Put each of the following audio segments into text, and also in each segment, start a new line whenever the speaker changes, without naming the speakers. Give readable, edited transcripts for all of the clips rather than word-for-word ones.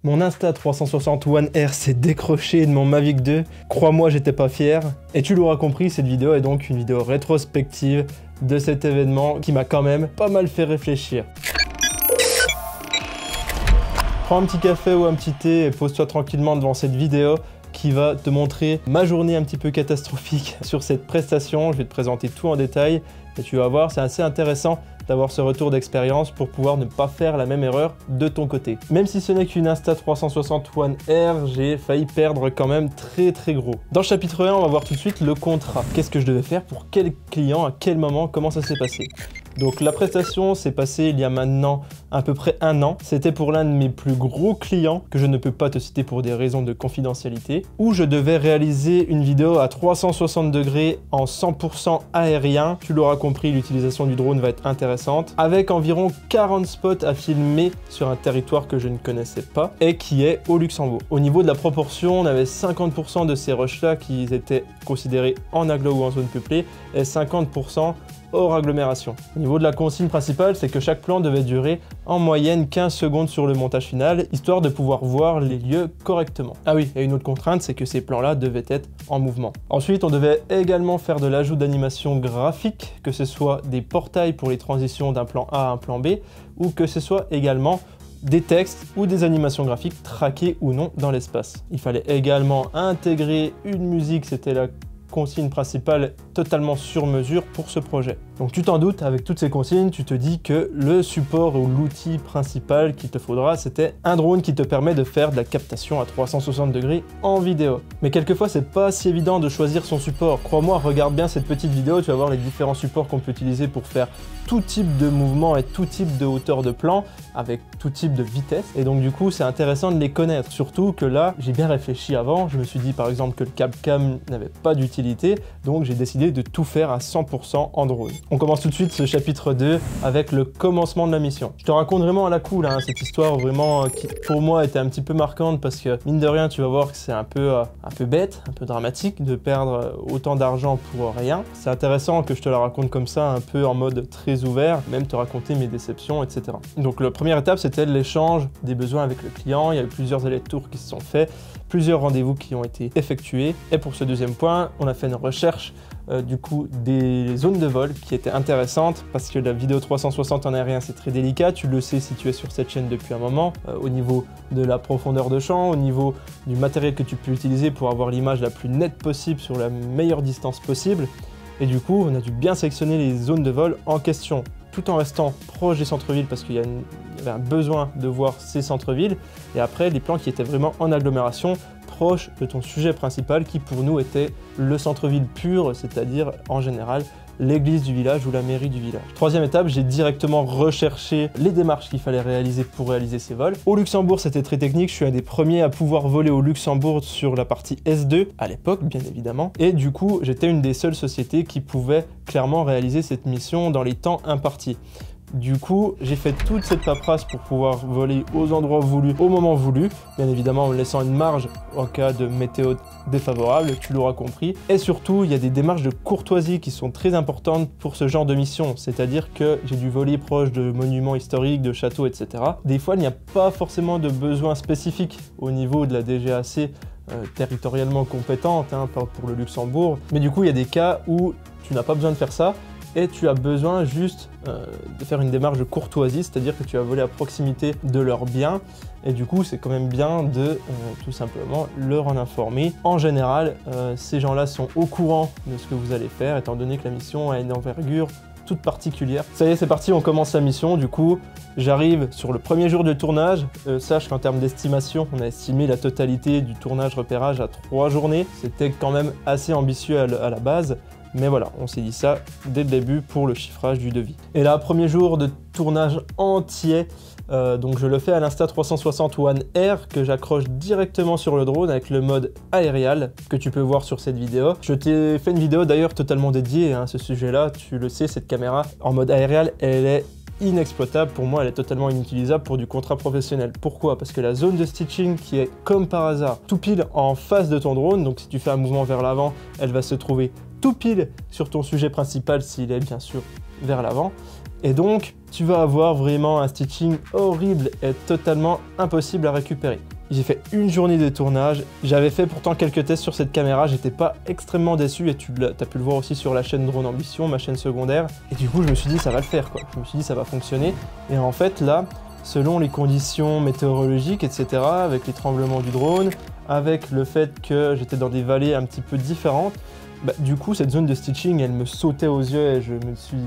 Mon Insta360 One R s'est décroché de mon Mavic 2. Crois-moi, j'étais pas fier. Et tu l'auras compris, cette vidéo est donc une vidéo rétrospective de cet événement qui m'a quand même pas mal fait réfléchir. Prends un petit café ou un petit thé et pose-toi tranquillement devant cette vidéo qui va te montrer ma journée un petit peu catastrophique sur cette prestation. Je vais te présenter tout en détail et tu vas voir, c'est assez intéressant d'avoir ce retour d'expérience pour pouvoir ne pas faire la même erreur de ton côté. Même si ce n'est qu'une Insta360 One R, j'ai failli perdre quand même très gros. Dans le chapitre 1, on va voir tout de suite le contrat. Qu'est-ce que je devais faire pour quel client, à quel moment, comment ça s'est passé. Donc la prestation s'est passée il y a maintenant à peu près 1 an. C'était pour l'un de mes plus gros clients, que je ne peux pas te citer pour des raisons de confidentialité, où je devais réaliser une vidéo à 360 degrés en 100% aérien. Tu l'auras compris, l'utilisation du drone va être intéressante, avec environ 40 spots à filmer sur un territoire que je ne connaissais pas et qui est au Luxembourg. Au niveau de la proportion, on avait 50% de ces rushs-là qui étaient considérés en agglo ou en zone peuplée et 50% hors agglomération. Au niveau de la consigne principale, c'est que chaque plan devait durer en moyenne 15 secondes sur le montage final, histoire de pouvoir voir les lieux correctement. Ah oui, et une autre contrainte, c'est que ces plans-là devaient être en mouvement. Ensuite, on devait également faire de l'ajout d'animation graphique, que ce soit des portails pour les transitions d'un plan A à un plan B, ou que ce soit également des textes ou des animations graphiques traquées ou non dans l'espace. Il fallait également intégrer une musique, c'était la consigne principale totalement sur mesure pour ce projet. Donc tu t'en doutes, avec toutes ces consignes, tu te dis que le support ou l'outil principal qu'il te faudra, c'était un drone qui te permet de faire de la captation à 360 degrés en vidéo. Mais quelquefois, c'est pas si évident de choisir son support. Crois-moi, regarde bien cette petite vidéo, tu vas voir les différents supports qu'on peut utiliser pour faire tout type de mouvement et tout type de hauteur de plan, avec tout type de vitesse. Et donc du coup, c'est intéressant de les connaître. Surtout que là, j'ai bien réfléchi avant. Je me suis dit par exemple que le Capcam n'avait pas d'utilité, donc j'ai décidé de tout faire à 100% en drone. On commence tout de suite ce chapitre 2 avec le commencement de la mission. Je te raconte vraiment à la cool hein, cette histoire vraiment qui pour moi était un petit peu marquante parce que mine de rien tu vas voir que c'est un peu bête, un peu dramatique de perdre autant d'argent pour rien. C'est intéressant que je te la raconte comme ça, un peu en mode très ouvert, même te raconter mes déceptions, etc. Donc la première étape c'était l'échange des besoins avec le client. Il y a eu plusieurs allers-retours qui se sont faits, plusieurs rendez-vous qui ont été effectués. Et pour ce deuxième point, on a fait une recherche du coup des zones de vol qui étaient intéressantes parce que la vidéo 360 en aérien c'est très délicat, tu le sais si tu es sur cette chaîne depuis un moment, au niveau de la profondeur de champ, au niveau du matériel que tu peux utiliser pour avoir l'image la plus nette possible sur la meilleure distance possible. Et du coup on a dû bien sélectionner les zones de vol en question, tout en restant proche des centres-villes parce qu'il y avait un besoin de voir ces centres-villes, et après les plans qui étaient vraiment en agglomération, proche de ton sujet principal qui pour nous était le centre-ville pur, c'est-à-dire en général l'église du village ou la mairie du village. Troisième étape, j'ai directement recherché les démarches qu'il fallait réaliser pour réaliser ces vols. Au Luxembourg, c'était très technique, je suis un des premiers à pouvoir voler au Luxembourg sur la partie S2, à l'époque bien évidemment, et du coup j'étais une des seules sociétés qui pouvait clairement réaliser cette mission dans les temps impartis. Du coup, j'ai fait toute cette paperasse pour pouvoir voler aux endroits voulus, au moment voulu, bien évidemment en laissant une marge en cas de météo défavorable, tu l'auras compris. Et surtout, il y a des démarches de courtoisie qui sont très importantes pour ce genre de mission, c'est-à-dire que j'ai dû voler proche de monuments historiques, de châteaux, etc. Des fois, il n'y a pas forcément de besoin spécifique au niveau de la DGAC territorialement compétente hein, pour le Luxembourg, mais du coup, il y a des cas où tu n'as pas besoin de faire ça, et tu as besoin juste de faire une démarche de courtoisie, c'est-à-dire que tu vas voler à proximité de leurs biens, et du coup c'est quand même bien de tout simplement leur en informer. En général, ces gens-là sont au courant de ce que vous allez faire, étant donné que la mission a une envergure toute particulière. Ça y est, c'est parti, on commence la mission. Du coup, j'arrive sur le premier jour de tournage. Sache qu'en termes d'estimation, on a estimé la totalité du tournage repérage à 3 journées. C'était quand même assez ambitieux à la base. Mais voilà, on s'est dit ça dès le début pour le chiffrage du devis. Et là, premier jour de tournage entier, donc je le fais à l'Insta360 One R que j'accroche directement sur le drone avec le mode aérial que tu peux voir sur cette vidéo. Je t'ai fait une vidéo d'ailleurs totalement dédiée à ce sujet-là, tu le sais, cette caméra en mode aérial, elle est inexploitable, pour moi elle est totalement inutilisable pour du contrat professionnel. Pourquoi? Parce que la zone de stitching qui est comme par hasard tout pile en face de ton drone, donc si tu fais un mouvement vers l'avant, elle va se trouver tout pile sur ton sujet principal s'il est bien sûr vers l'avant. Et donc tu vas avoir vraiment un stitching horrible et totalement impossible à récupérer. J'ai fait une journée de tournage, j'avais fait pourtant quelques tests sur cette caméra, j'étais pas extrêmement déçu et tu as pu le voir aussi sur la chaîne Drone Ambition, ma chaîne secondaire. Et du coup je me suis dit ça va le faire quoi, je me suis dit ça va fonctionner. Et en fait là, selon les conditions météorologiques etc, avec les tremblements du drone, avec le fait que j'étais dans des vallées un petit peu différentes, bah, du coup cette zone de stitching elle me sautait aux yeux et je me suis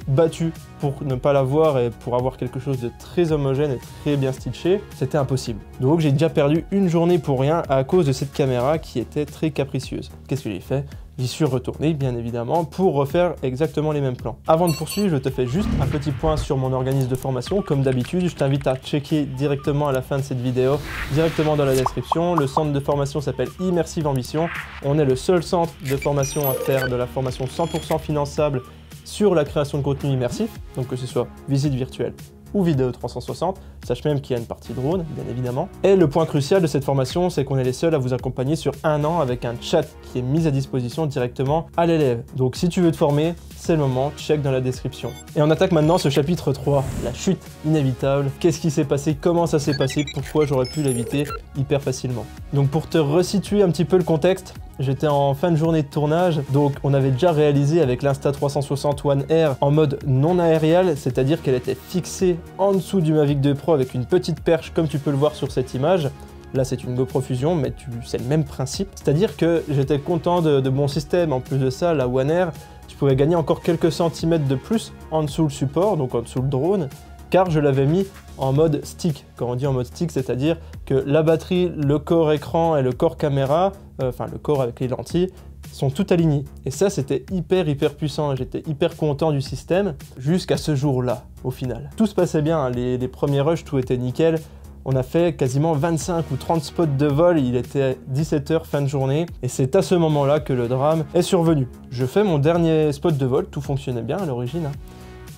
battu pour ne pas la voir et pour avoir quelque chose de très homogène et très bien stitché, c'était impossible. Donc j'ai déjà perdu une journée pour rien à cause de cette caméra qui était très capricieuse. Qu'est-ce que j'ai fait? J'y suis retourné, bien évidemment, pour refaire exactement les mêmes plans. Avant de poursuivre, je te fais juste un petit point sur mon organisme de formation. Comme d'habitude, je t'invite à checker directement à la fin de cette vidéo, directement dans la description. Le centre de formation s'appelle Immersive Ambition. On est le seul centre de formation à faire de la formation 100% finançable sur la création de contenu immersif, donc que ce soit visite virtuelle ou vidéo 360, sache même qu'il y a une partie drone, bien évidemment. Et le point crucial de cette formation, c'est qu'on est les seuls à vous accompagner sur 1 an avec un chat qui est mis à disposition directement à l'élève. Donc si tu veux te former, c'est le moment, check dans la description. Et on attaque maintenant ce chapitre 3, la chute inévitable. Qu'est-ce qui s'est passé? Comment ça s'est passé? Pourquoi j'aurais pu l'éviter hyper facilement? Donc pour te resituer un petit peu le contexte, j'étais en fin de journée de tournage, donc on avait déjà réalisé avec l'Insta360 One R en mode non aérial, c'est-à-dire qu'elle était fixée en dessous du Mavic 2 Pro avec une petite perche comme tu peux le voir sur cette image. Là c'est une GoPro Fusion, mais c'est le même principe. C'est-à-dire que j'étais content de mon système. En plus de ça, la One R, je pouvais gagner encore quelques centimètres de plus en dessous le support, donc en dessous le drone, car je l'avais mis en mode stick. Quand on dit en mode stick, c'est-à-dire que la batterie, le corps écran et le corps caméra, enfin le corps avec les lentilles, sont tout alignés. Et ça, c'était hyper puissant. J'étais hyper content du système jusqu'à ce jour-là, au final. Tout se passait bien, hein. Les premiers rushs, tout était nickel. On a fait quasiment 25 ou 30 spots de vol, il était 17 h fin de journée, et c'est à ce moment-là que le drame est survenu. Je fais mon dernier spot de vol, tout fonctionnait bien à l'origine, hein.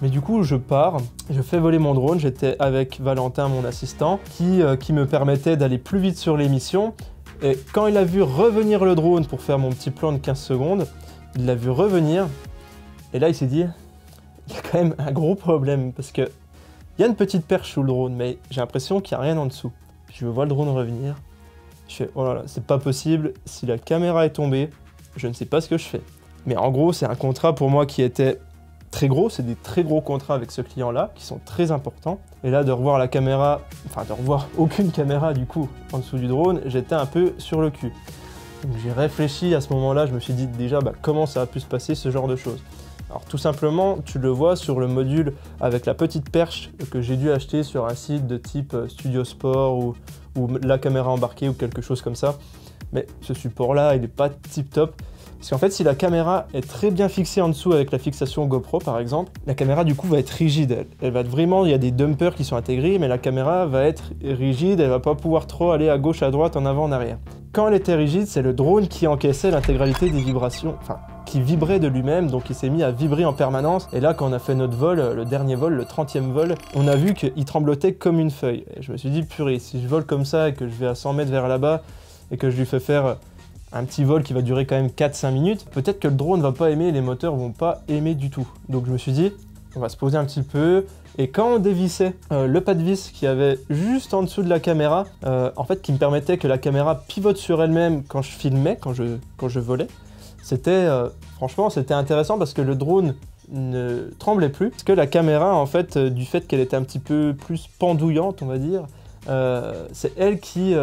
Mais du coup, je pars, je fais voler mon drone, j'étais avec Valentin, mon assistant, qui me permettait d'aller plus vite sur les missions. Et quand il a vu revenir le drone pour faire mon petit plan de 15 secondes, il l'a vu revenir, et là il s'est dit, il y a quand même un gros problème, parce que il y a une petite perche sous le drone, mais j'ai l'impression qu'il n'y a rien en dessous. Je vois le drone revenir, je fais, oh là là, c'est pas possible, si la caméra est tombée, je ne sais pas ce que je fais. Mais en gros, c'est un contrat pour moi qui était très gros, c'est des très gros contrats avec ce client-là, qui sont très importants. Et là, de revoir la caméra, enfin de revoir aucune caméra du coup en dessous du drone, j'étais un peu sur le cul. Donc j'ai réfléchi à ce moment-là, je me suis dit déjà comment ça a pu se passer ce genre de choses. Alors tout simplement, tu le vois sur le module avec la petite perche que j'ai dû acheter sur un site de type Studio Sport ou la caméra embarquée ou quelque chose comme ça. Mais ce support-là, il n'est pas tip-top. Parce qu'en fait, si la caméra est très bien fixée en dessous avec la fixation GoPro par exemple, la caméra du coup va être rigide. Elle va être vraiment, il y a des dumpers qui sont intégrés, mais la caméra va être rigide, elle va pas pouvoir trop aller à gauche, à droite, en avant, en arrière. Quand elle était rigide, c'est le drone qui encaissait l'intégralité des vibrations, enfin, qui vibrait de lui-même, donc il s'est mis à vibrer en permanence. Et là, quand on a fait notre vol, le dernier vol, le 30e vol, on a vu qu'il tremblotait comme une feuille. Et je me suis dit, purée, si je vole comme ça et que je vais à 100 mètres vers là-bas et que je lui fais faire un petit vol qui va durer quand même 4-5 minutes, peut-être que le drone va pas aimer, les moteurs vont pas aimer du tout. Donc je me suis dit, on va se poser un petit peu. Et quand on dévissait le pas de vis qui avait juste en dessous de la caméra, en fait qui me permettait que la caméra pivote sur elle-même quand je filmais, quand je volais, c'était franchement c'était intéressant parce que le drone ne tremblait plus. Parce que la caméra, en fait, du fait qu'elle était un petit peu plus pendouillante, on va dire, c'est elle qui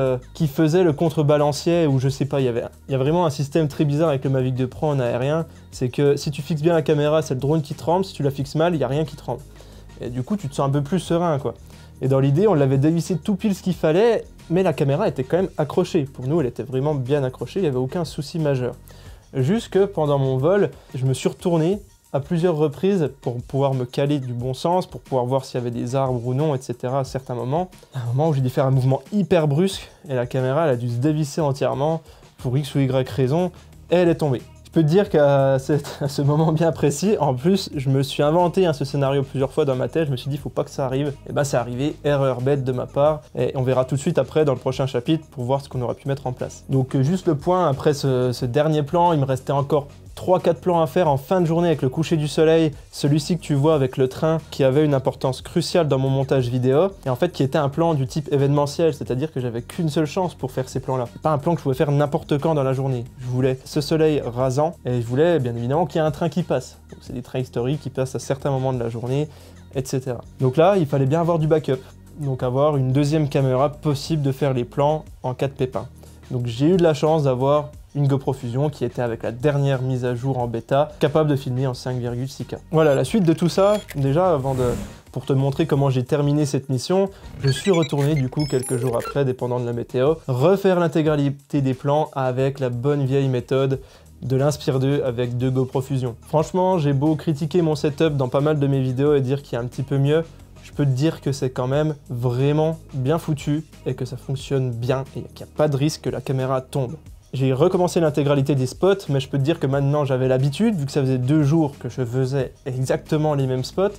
faisait le contrebalancier, ou je sais pas, il y a vraiment un système très bizarre avec le Mavic 2 Pro en aérien, c'est que si tu fixes bien la caméra, c'est le drone qui tremble, si tu la fixes mal, il n'y a rien qui tremble. Et du coup, tu te sens un peu plus serein, quoi. Et dans l'idée, on l'avait dévissé tout pile ce qu'il fallait, mais la caméra était quand même accrochée. Pour nous, elle était vraiment bien accrochée, il n'y avait aucun souci majeur. Jusque pendant mon vol, je me suis retourné à plusieurs reprises pour pouvoir me caler du bon sens, pour pouvoir voir s'il y avait des arbres ou non, etc. à certains moments. À un moment où j'ai dû faire un mouvement hyper brusque et la caméra elle a dû se dévisser entièrement pour X ou Y raison et elle est tombée. Je peux te dire qu'à ce moment bien précis, en plus, je me suis inventé ce scénario plusieurs fois dans ma tête, je me suis dit, faut pas que ça arrive. Et bah, c'est arrivé, erreur bête de ma part, et on verra tout de suite après dans le prochain chapitre pour voir ce qu'on aurait pu mettre en place. Donc juste le point, après ce dernier plan, il me restait encore 3-4 plans à faire en fin de journée avec le coucher du soleil, celui-ci que tu vois avec le train qui avait une importance cruciale dans mon montage vidéo, et en fait qui était un plan du type événementiel, c'est-à-dire que j'avais qu'une seule chance pour faire ces plans-là. Pas un plan que je pouvais faire n'importe quand dans la journée. Je voulais ce soleil rasant, et je voulais bien évidemment qu'il y ait un train qui passe. Donc c'est des trains historiques qui passent à certains moments de la journée, etc. Donc là, il fallait bien avoir du backup, donc avoir une deuxième caméra possible de faire les plans en cas de pépin. Donc j'ai eu de la chance d'avoir une GoPro Fusion qui était avec la dernière mise à jour en bêta, capable de filmer en 5,6K. Voilà, la suite de tout ça, déjà pour te montrer comment j'ai terminé cette mission, je suis retourné du coup quelques jours après, dépendant de la météo, refaire l'intégralité des plans avec la bonne vieille méthode de l'Inspire 2 avec 2 GoPro Fusion. Franchement, j'ai beau critiquer mon setup dans pas mal de mes vidéos et dire qu'il y a un petit peu mieux, je peux te dire que c'est quand même vraiment bien foutu et que ça fonctionne bien et qu'il n'y a pas de risque que la caméra tombe. J'ai recommencé l'intégralité des spots, mais je peux te dire que maintenant j'avais l'habitude, vu que ça faisait 2 jours que je faisais exactement les mêmes spots,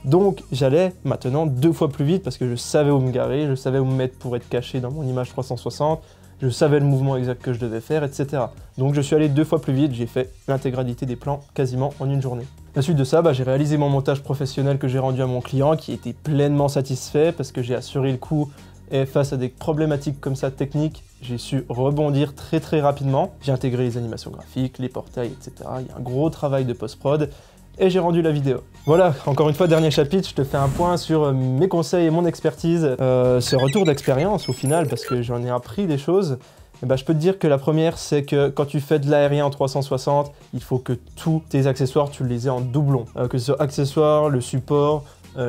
donc j'allais maintenant 2 fois plus vite parce que je savais où me garer, je savais où me mettre pour être caché dans mon image 360, je savais le mouvement exact que je devais faire, etc. Donc je suis allé 2 fois plus vite, j'ai fait l'intégralité des plans quasiment en une journée. La suite de ça, j'ai réalisé mon montage professionnel que j'ai rendu à mon client qui était pleinement satisfait parce que j'ai assuré le coup. Et face à des problématiques comme ça techniques, j'ai su rebondir très rapidement. J'ai intégré les animations graphiques, les portails, etc. Il y a un gros travail de post-prod et j'ai rendu la vidéo. Voilà, encore une fois, dernier chapitre, je te fais un point sur mes conseils et mon expertise. Ce retour d'expérience au final, parce que j'en ai appris des choses. Et je peux te dire que la première, c'est que quand tu fais de l'aérien en 360, il faut que tous tes accessoires, tu les aies en doublon. Que ce soit accessoires, le support,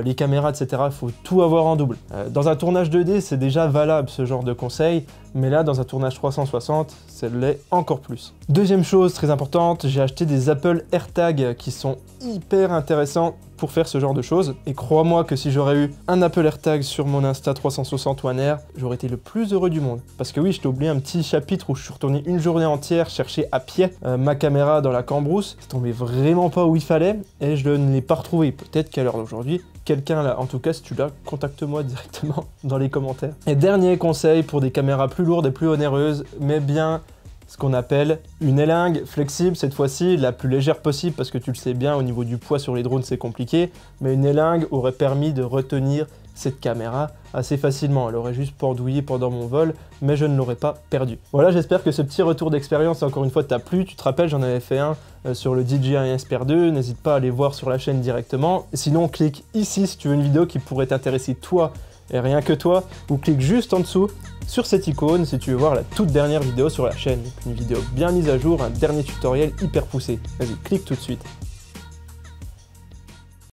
les caméras, etc. Il faut tout avoir en double. Dans un tournage 2D, c'est déjà valable ce genre de conseil, mais là, dans un tournage 360, ça l'est encore plus. Deuxième chose très importante, j'ai acheté des Apple AirTags qui sont hyper intéressants pour faire ce genre de choses. Et crois-moi que si j'aurais eu un Apple AirTag sur mon Insta360 One Air, j'aurais été le plus heureux du monde. Parce que oui, je t'ai oublié un petit chapitre où je suis retourné une journée entière chercher à pied ma caméra dans la cambrousse. C'est tombé vraiment pas où il fallait et je ne l'ai pas retrouvé. Peut-être qu'à l'heure d'aujourd'hui, quelqu'un là, en tout cas si tu l'as, contacte-moi directement dans les commentaires. Et dernier conseil pour des caméras plus lourdes et plus onéreuses, mais bien ce qu'on appelle une élingue flexible, cette fois-ci la plus légère possible parce que tu le sais bien, au niveau du poids sur les drones c'est compliqué, mais une élingue aurait permis de retenir cette caméra assez facilement. Elle aurait juste pendouillé pendant mon vol, mais je ne l'aurais pas perdue. Voilà, j'espère que ce petit retour d'expérience encore une fois t'a plu. Tu te rappelles, j'en avais fait un sur le DJI Inspire 2, n'hésite pas à aller voir sur la chaîne directement. Sinon, clique ici si tu veux une vidéo qui pourrait t'intéresser toi et rien que toi, ou clique juste en dessous sur cette icône si tu veux voir la toute dernière vidéo sur la chaîne. Une vidéo bien mise à jour, un dernier tutoriel hyper poussé. Vas-y, clique tout de suite.